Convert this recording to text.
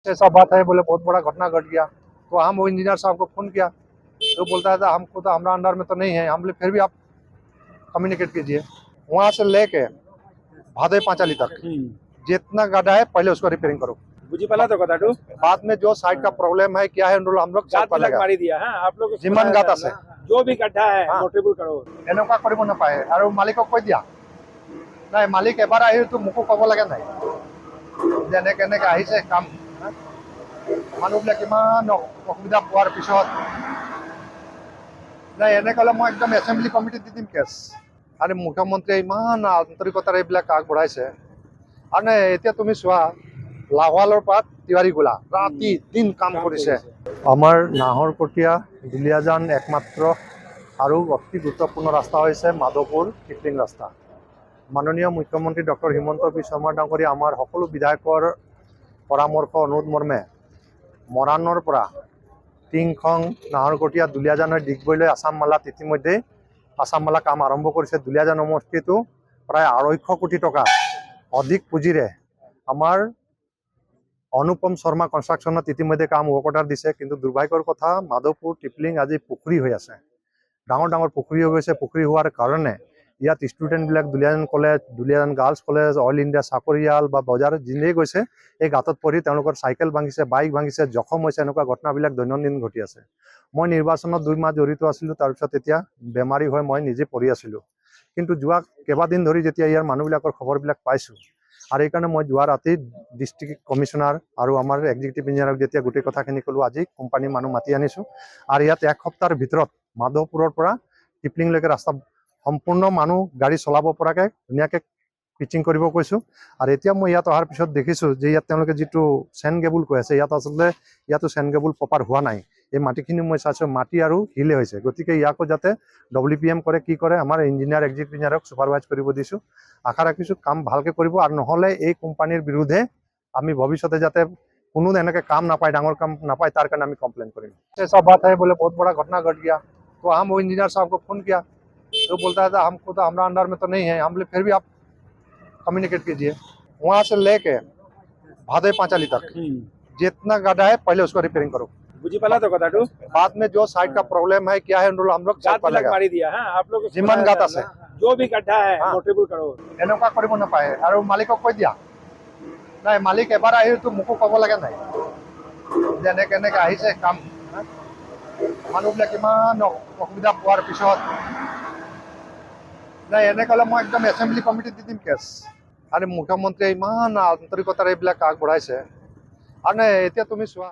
ऐसा बात है, बोले बहुत बड़ा घटना घट गया। तो हम वो इंजीनियर साहब को फोन किया, तो बोलता है हमको तो हमारा अंडर में तो नहीं है। हम बोले फिर भी आप कम्युनिकेट कीजिए। वहाँ से लेके भादे पांचाली तक जितना गड्ढा है पहले उसको रिपेयरिंग करो। बुझी पाला तो कथाटू बाद में जो साइड का प्रॉब्लम है क्या है हम लोग गात लग मारी दिया हाँ आप लोग जिमन गाता से जो भी गड्ढा है हाँ। मोटेबल करो এনেকুৱা কৰিব নাপায় আৰু মালিকক কৈ দিয়া নাই মালিক এবাৰ আহি তো মোকো ক'ব লাগে নাই যে এনেকে এনেকে আহিছে কাম মানুহবিলাক ইমান অসুবিধা পোৱাৰ পিছত নাই এনেকে হ'লে মই একদম এছেম্বলি কমিটিত দি দিম কেছ আৰু মুখ্যমন্ত্ৰীয়ে ইমান আন্তৰিকতাৰে এইবিলাক আগবঢ়াইছে আৰু নাই এতিয়া তুমি চোৱা লাহোৱালৰ পৰা তিৱাৰী গোলা ৰাতি দিন কাম কৰিছে আমাৰ নাহৰকটীয়া দুলীয়াজান একমাত্ৰ আৰু অতি গুৰুত্বপূৰ্ণ ৰাস্তা হৈছে মাধৱপুৰ টিপলিং ৰাস্তা। মাননীয় মুখ্যমন্ত্ৰী ডক্টৰ হিমন্ত বিশ্ব শৰ্মা ডাঙৰীয়া আমাৰ সকলো বিধায়কৰ পৰামৰ্শ অনুৰোধ মৰ্মে মৰাণৰ পৰা টিংখং নাহৰকটীয়া দুলীয়াজানৰ ডিগবৈলৈ আছাম মালাত ইতিমধ্যে আছাম মালা কাম আৰম্ভ কৰিছে। দুলীয়াজান সমষ্টিটো প্ৰায় 250 কোটি টকা অধিক পুঁজিৰে আমাৰ অনুপম শৰ্মা কনষ্ট্ৰাকশ্যনত ইতিমধ্যে কাম ওকটাৰ দিছে। কিন্তু দুৰ্ভাগ্যৰ কথা মাধৱপুৰ টিপলিং আজি পুখুৰী হৈ আছে, ডাঙৰ ডাঙৰ পুখুৰী হৈ গৈছে। পুখুৰী হোৱাৰ কাৰণে ইয়াত ষ্টুডেণ্টবিলাক Duliajan college, Duliajan girls college, all India চাকৰিয়াল বা বজাৰ যিনেই গৈছে এই গাঁতত পৰি তেওঁলোকৰ চাইকেল ভাঙিছে, বাইক ভাঙিছে, জখম হৈছে। এনেকুৱা ঘটনাবিলাক দৈনন্দিন ঘটি আছে। মই নিৰ্বাচনত 2 মাহ জড়িত আছিলোঁ, তাৰপিছত এতিয়া বেমাৰী হৈ মই নিজে পৰি আছিলোঁ। কিন্তু যোৱা কেইবাদিন ধৰি যেতিয়া ইয়াৰ মানুহবিলাকৰ খবৰবিলাক পাইছোঁ আৰু এইকাৰণে মই যোৱা ৰাতি ডিষ্ট্ৰিক্ট কমিশ্যনাৰ আৰু আমাৰ এক্সিকিউটিভ ইঞ্জিনিয়াৰক যেতিয়া গোটেই কথাখিনি ক'লোঁ, আজি কোম্পানীৰ মানুহ মাতি আনিছোঁ আৰু ইয়াত 1 সপ্তাহৰ ভিতৰত মাধৱপুৰৰ পৰা টিপলিংলৈকে ৰাস্তা সম্পূৰ্ণ মানুহ গাড়ী চলাব পৰাকৈ ধুনীয়াকৈ পিচিং কৰিব কৈছোঁ। আৰু এতিয়া মই ইয়াত অহাৰ পিছত দেখিছোঁ যে ইয়াত তেওঁলোকে যিটো চেন কেবুল কৈ আছে, ইয়াত আচলতে ইয়াতো চেন কেবুল প্ৰপাৰ হোৱা নাই। এই মাটিখিনি মই চাইছোঁ মাটি আৰু শিলে হৈছে। গতিকে ইয়াকো যাতে WPM কৰে কি কৰে আমাৰ ইঞ্জিনিয়াৰ এক্সিকিউটিভ ইঞ্জিনিয়াৰক ছুপাৰভাইজ কৰিব দিছোঁ। আশা ৰাখিছোঁ কাম ভালকৈ কৰিব আৰু নহ'লে এই কোম্পানীৰ বিৰুদ্ধে আমি ভৱিষ্যতে যাতে কোনো এনেকৈ কাম নাপায়, ডাঙৰ কাম নাপায়, তাৰ কাৰণে আমি কমপ্লেন কৰিম। ऐसा बात है, बोले बहुत बड़ा घटना घट गया। तो हम वो इंजीनियर साहब को फोन किया, तो बोलता है हमको तो हमारा अंडर में तो नहीं है। हम बोले फिर भी आप कम्युनिकेट कीजिए। वहाँ से लेके भादे पांचाली तक जितना गड्ढा है पहले उसको रिपेयरिंग करो। बुझी पाला तो कथाटू बाद में जो साइड का प्रॉब्लम है क्या है हम लोग गात लग मारी दिया हाँ आप लोग जिमन गाता से जो भी गड्ढा है हाँ। मोटेबल करो এনেকুৱা কৰিব নাপায় আৰু মালিকক কৈ দিয়া নাই মালিক এবাৰ আহি তো মোকো ক'ব লাগে নাই যে এনেকে এনেকে আহিছে কাম মানুহবিলাক ইমান অসুবিধা পোৱাৰ পিছত নাই এনেকে হ'লে মই একদম এছেম্বলি কমিটিত দি দিম কেছ আৰু মুখ্যমন্ত্ৰীয়ে ইমান আন্তৰিকতাৰে এইবিলাক আগবঢ়াইছে আৰু নাই এতিয়া তুমি চোৱা